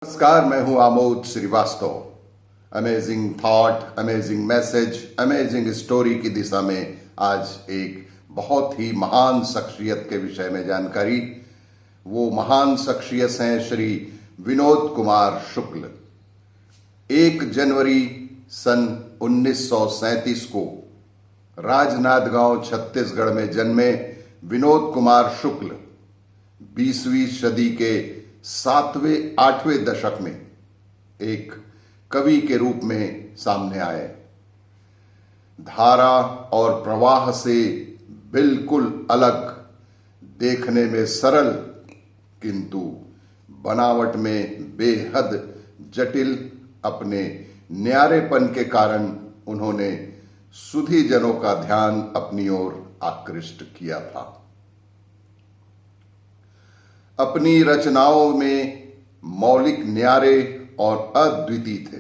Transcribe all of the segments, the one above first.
नमस्कार, मैं हूं Amod Srivastava. Amazing thought, amazing message, amazing story की दिशा में आज एक बहुत ही महान शख्सियत के विषय में जानकारी। वो महान शख्सियत हैं श्री विनोद कुमार शुक्ल। 1 जनवरी सन 1937 को राजनांदगांव छत्तीसगढ़ में जन्मे विनोद कुमार शुक्ल 20वीं सदी के 7वें-8वें दशक में एक कवि के रूप में सामने आए। धारा और प्रवाह से बिल्कुल अलग, देखने में सरल किंतु बनावट में बेहद जटिल अपने न्यारेपन के कारण उन्होंने सुधीजनों का ध्यान अपनी ओर आकृष्ट किया था। अपनी रचनाओं में मौलिक न्यारे और अद्वितीय थे,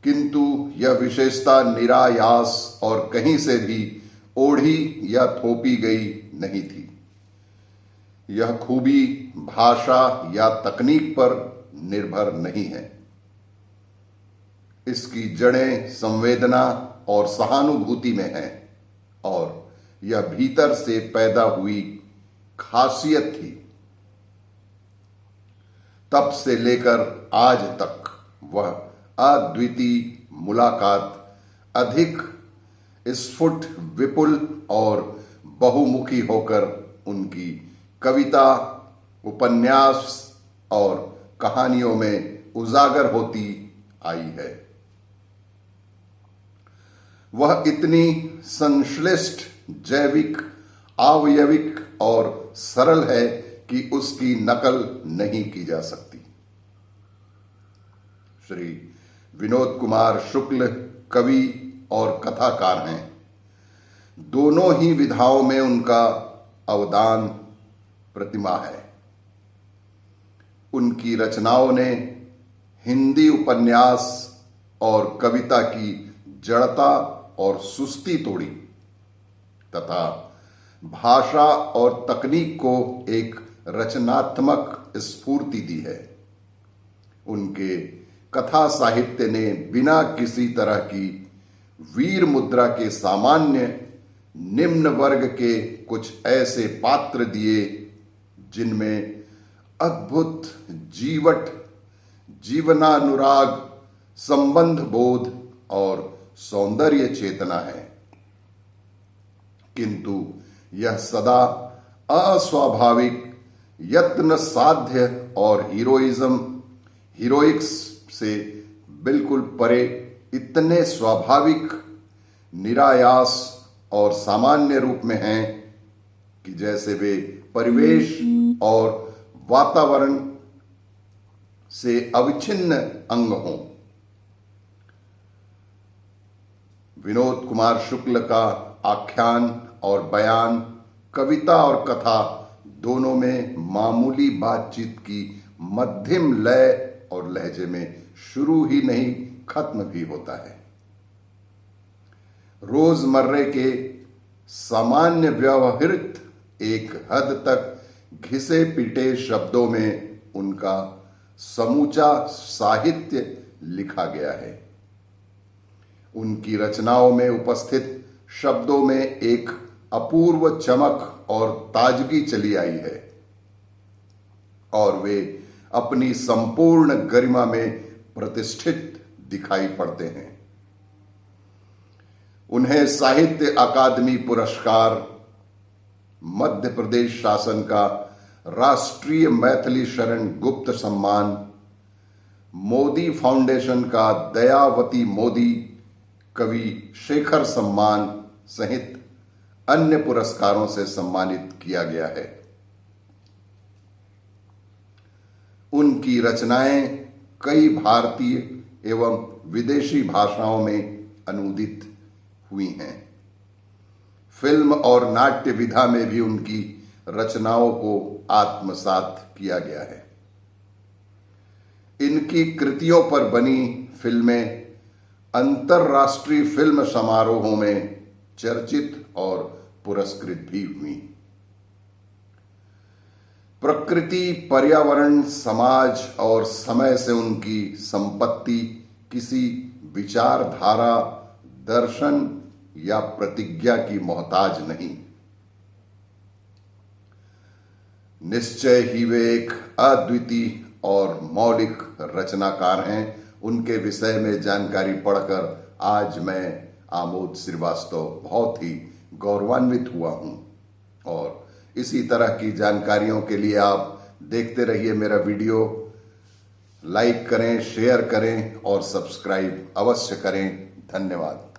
किंतु यह विशेषता निरायास और कहीं से भी ओढ़ी या थोपी गई नहीं थी। यह खूबी भाषा या तकनीक पर निर्भर नहीं है। इसकी जड़ें संवेदना और सहानुभूति में हैं और यह भीतर से पैदा हुई खासियत थी। तब से लेकर आज तक वह अद्वितीय मुलाकात अधिक स्फुट, विपुल और बहुमुखी होकर उनकी कविता, उपन्यास और कहानियों में उजागर होती आई है। वह इतनी संश्लिष्ट, जैविक, आवयविक और सरल है कि उसकी नकल नहीं की जा सकती। श्री विनोद कुमार शुक्ल कवि और कथाकार हैं। दोनों ही विधाओं में उनका अवदान प्रतिमा है। उनकी रचनाओं ने हिंदी उपन्यास और कविता की जड़ता और सुस्ती तोड़ी तथा भाषा और तकनीक को एक रचनात्मक स्फूर्ति दी है। उनके कथा साहित्य ने बिना किसी तरह की वीर मुद्रा के सामान्य निम्न वर्ग के कुछ ऐसे पात्र दिए जिनमें अद्भुत जीवट, जीवनानुराग, संबंध बोध और सौंदर्य चेतना है, किंतु यह सदा अस्वाभाविक, यत्न साध्य और हीरोइक्स से बिल्कुल परे इतने स्वाभाविक, निरायास और सामान्य रूप में हैं कि जैसे वे परिवेश और वातावरण से अविच्छिन्न अंग हों। विनोद कुमार शुक्ल का आख्यान और बयान, कविता और कथा दोनों में मामूली बातचीत की मध्यम लय और लहजे में शुरू ही नहीं खत्म भी होता है। रोजमर्रे के सामान्य व्यवहारित एक हद तक घिसे पिटे शब्दों में उनका समूचा साहित्य लिखा गया है। उनकी रचनाओं में उपस्थित शब्दों में एक अपूर्व चमक और ताजगी चली आई है और वे अपनी संपूर्ण गरिमा में प्रतिष्ठित दिखाई पड़ते हैं। उन्हें साहित्य अकादमी पुरस्कार, मध्य प्रदेश शासन का राष्ट्रीय मैथिली शरण गुप्त सम्मान, मोदी फाउंडेशन का दयावती मोदी कवि शेखर सम्मान सहित अन्य पुरस्कारों से सम्मानित किया गया है। उनकी रचनाएं कई भारतीय एवं विदेशी भाषाओं में अनुदित हुई हैं। फिल्म और नाट्य विधा में भी उनकी रचनाओं को आत्मसात किया गया है। इनकी कृतियों पर बनी फिल्में अंतर्राष्ट्रीय फिल्म समारोहों में चर्चित और पुरस्कृत भी हुई। प्रकृति, पर्यावरण, समाज और समय से उनकी संपत्ति किसी विचारधारा, दर्शन या प्रतिज्ञा की मोहताज नहीं। निश्चय ही वे एक अद्वितीय और मौलिक रचनाकार हैं। उनके विषय में जानकारी पढ़कर आज मैं आमोद श्रीवास्तव बहुत ही गौरवान्वित हुआ हूं। और इसी तरह की जानकारियों के लिए आप देखते रहिए मेरा वीडियो। लाइक करें, शेयर करें और सब्सक्राइब अवश्य करें। धन्यवाद।